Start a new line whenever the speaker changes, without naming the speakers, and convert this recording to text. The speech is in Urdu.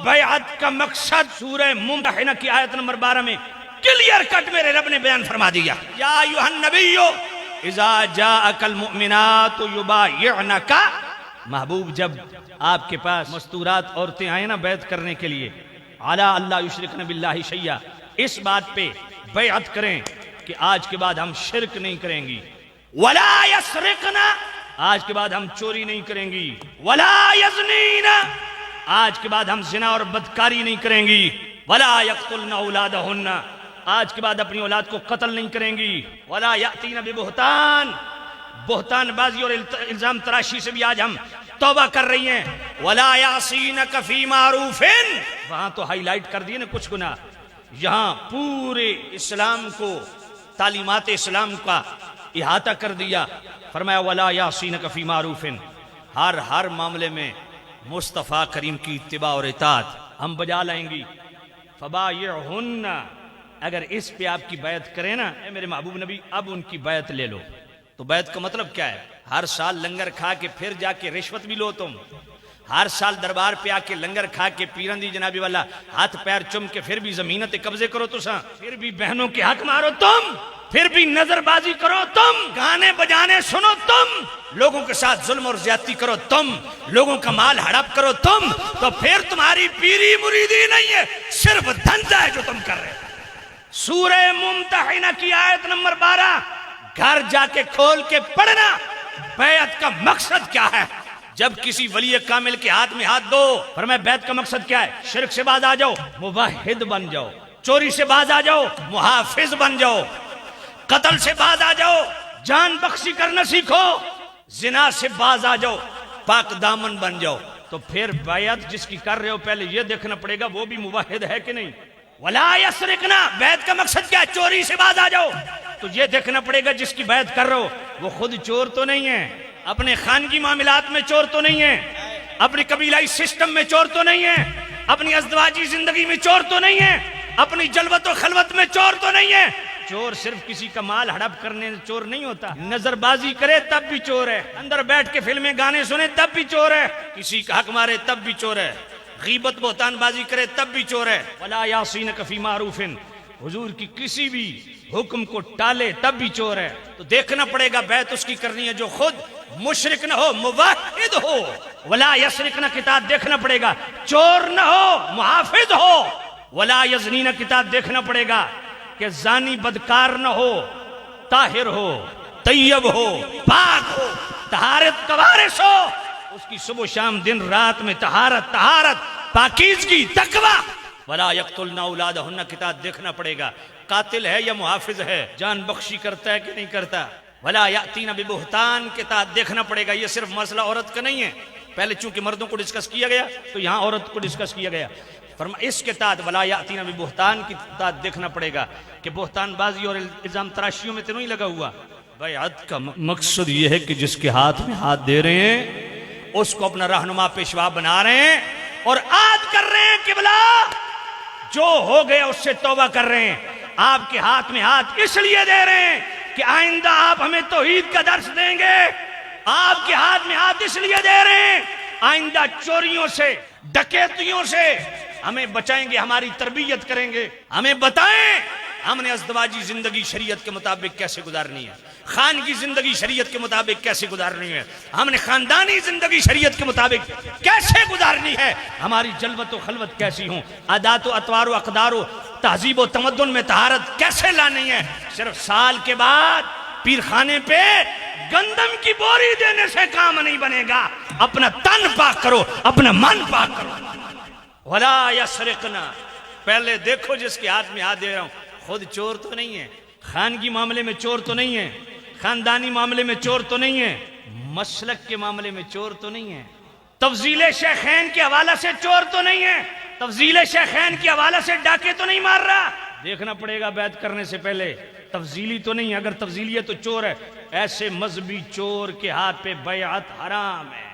بیعت کا مقصد سورہ ممتحنہ کی آیت نمبر 12 میں کلیئر کٹ میرے رب نے بیان فرما دیا. یا ایھا النبی اذا جاءک المؤمنات یبایعنک. محبوب جب آپ کے پاس مستورات عورتیں آئیں نا بیعت کرنے کے لیے، علی اللہ یشرکن باللہ شیئا، اس بات پہ بیعت کریں کہ آج کے بعد ہم شرک نہیں کریں گی، ولا یسرقن، آج کے بعد ہم چوری نہیں کریں گی، ولا یزنین، آج کے بعد ہم زنا اور بدکاری نہیں کریں گی، ولا یقتلن اولادہن، آج کے بعد اپنی اولاد کو قتل نہیں کریں گی، ولا یاتین ببہتان، بہتان بازی اور الزام تراشی سے بھی آج ہم توبہ کر رہی ہیں، ولا یعصینک فی معروف، وہاں تو ہائی لائٹ کر دیے نا کچھ گناہ، یہاں پورے اسلام کو، تعلیمات اسلام کا احاطہ کر دیا. فرمایا ولا یعصینک فی معروف، ہر معاملے میں مصطفیٰ کریم کی اتباع اور اطاعت ہم بجا لائیں گی. فبایعہن، اگر اس پہ آپ کی بیعت کریں نا اے میرے محبوب نبی، اب ان کی بیعت لے لو. تو بیعت کا مطلب کیا ہے؟ ہر سال لنگر کھا کے پھر جا کے رشوت بھی لو تم، ہر سال دربار پہ آ کے لنگر کھا کے پیرن دی جنابی والا ہاتھ پیر چم کے پھر بھی زمینت قبضے کرو تو سا، پھر بھی بہنوں کے حق مارو تم، پھر بھی نظر بازی کرو تم، گانے بجانے سنو تم، لوگوں کے ساتھ ظلم اور زیادتی کرو تم، لوگوں کا مال ہڑپ کرو تم، تو پھر تمہاری پیری مریدی نہیں ہے، صرف دھندا ہے جو تم کر رہے. سورہ ممتحنہ کی آیت نمبر 12 گھر جا کے کھول کے پڑھنا. بیعت کا مقصد کیا ہے؟ جب کسی ولی کامل کے ہاتھ میں ہاتھ دو، فرمایا بیعت کا مقصد کیا ہے؟ شرک سے باز آ جاؤ، موحد بن جاؤ، چوری سے باز آ جاؤ، محافظ بن جاؤ، قتل سے باز آ جاؤ، جان بخشی کرنا سیکھو، زنا سے باز آ جاؤ، پاک دامن بن جاؤ. تو پھر بیعت جس کی کر رہے ہو پہلے یہ دیکھنا پڑے گا وہ بھی موحد ہے کہ نہیں. ولا یسرقنا، بیعت کا مقصد کیا ہے؟ چوری سے باز آ جاؤ. تو یہ دیکھنا پڑے گا جس کی بیعت کر رہے ہو وہ خود چور تو نہیں ہے، اپنے خانگی معاملات میں چور تو نہیں ہے، اپنی قبیلائی سسٹم میں چور تو نہیں ہے، اپنی ازدواجی زندگی میں چور تو نہیں ہے، اپنی جلوت و خلوت میں چور تو نہیں ہے. چور صرف کسی کا مال ہڑپ کرنے سے چور نہیں ہوتا، نظر بازی کرے تب بھی چور ہے، اندر بیٹھ کے فلمیں گانے سنے تب بھی چور ہے، کسی کا حق مارے تب بھی چور ہے، غیبت بہتان بازی کرے تب بھی چور ہے. ولا یعصینک فی معروف، حضور کی کسی بھی حکم کو ٹالے تب بھی چور ہے. تو دیکھنا پڑے گا بیعت اس کی کرنی ہے جو خود مشرک نہ ہو، موحد ہو. ولا یسرقنا کتاب دیکھنا پڑے گا، چور نہ ہو، محافظ ہو. ولا یزنین کتاب دیکھنا پڑے گا کہ زانی بدکار نہ ہو، طاہر ہو، طیب ہو، پاک ہو، طہارت کا وارث ہو، اس کی صبح و شام دن رات میں طہارت پاکیزگی، تقوی. ولا یقتلن اولادہن کتاب دیکھنا پڑے گا، قاتل ہے یا محافظ ہے، جان بخشی کرتا ہے کہ نہیں کرتا. ولا یاتین ببہتان کتاب دیکھنا پڑے گا. یہ صرف مسئلہ عورت کا نہیں ہے، پہلے چونکہ مردوں کو ڈسکس کیا گیا تو یہاں عورت کو ڈسکس کیا گیا. اس کے تحت ولا یاتین ببہتان کی تعداد دیکھنا پڑے گا کہ بہتان بازی اور الزام تراشیوں میں تو نہیں لگا ہوا. بیعت کا مقصد یہ ہے کہ جس کے ہاتھ میں ہاتھ دے رہے ہیں اس کو اپنا رہنما پیشوا بنا رہے ہیں اور عہد کر رہے ہیں کہ بلا جو ہو گیا اس سے توبہ کر رہے ہیں. آپ کے ہاتھ میں ہاتھ اس لیے دے رہے ہیں کہ آئندہ آپ ہمیں توحید کا درس دیں گے. آپ کے ہاتھ میں ہاتھ اس لیے دے رہے ہیں آئندہ چوریوں سے، ڈکیتیوں سے ہمیں بچائیں گے، ہماری تربیت کریں گے، ہمیں بتائیں ہم نے ازدواجی زندگی شریعت کے مطابق کیسے گزارنی ہے، خانگی زندگی شریعت کے مطابق کیسے گزارنی ہے، ہم نے خاندانی زندگی شریعت کے مطابق کیسے گزارنی ہے، ہماری جلوت و خلوت کیسی ہوں، عادات و اطوار و اقدار و تہذیب و تمدن میں طہارت کیسے لانی ہے. صرف سال کے بعد پیر خانے پہ گندم کی بوری دینے سے کام نہیں بنے گا. اپنا تن پاک کرو، اپنا من پاک کرو. ولا یسرقنا، پہلے دیکھو جس کے ہاتھ میں ہاتھ دے رہا ہوں خود چور تو نہیں ہے، خانگی معاملے میں چور تو نہیں ہے، خاندانی معاملے میں چور تو نہیں ہے، مسلک کے معاملے میں چور تو نہیں ہے، تفضیل شیخین کے حوالہ سے چور تو نہیں ہے، تفضیل شیخین کے حوالہ سے ڈاکے تو نہیں مار رہا. دیکھنا پڑے گا بیعت کرنے سے پہلے تفضیلی تو نہیں، اگر تفضیلی ہے تو چور ہے. ایسے مذہبی چور کے ہاتھ پہ بیعت حرام ہے.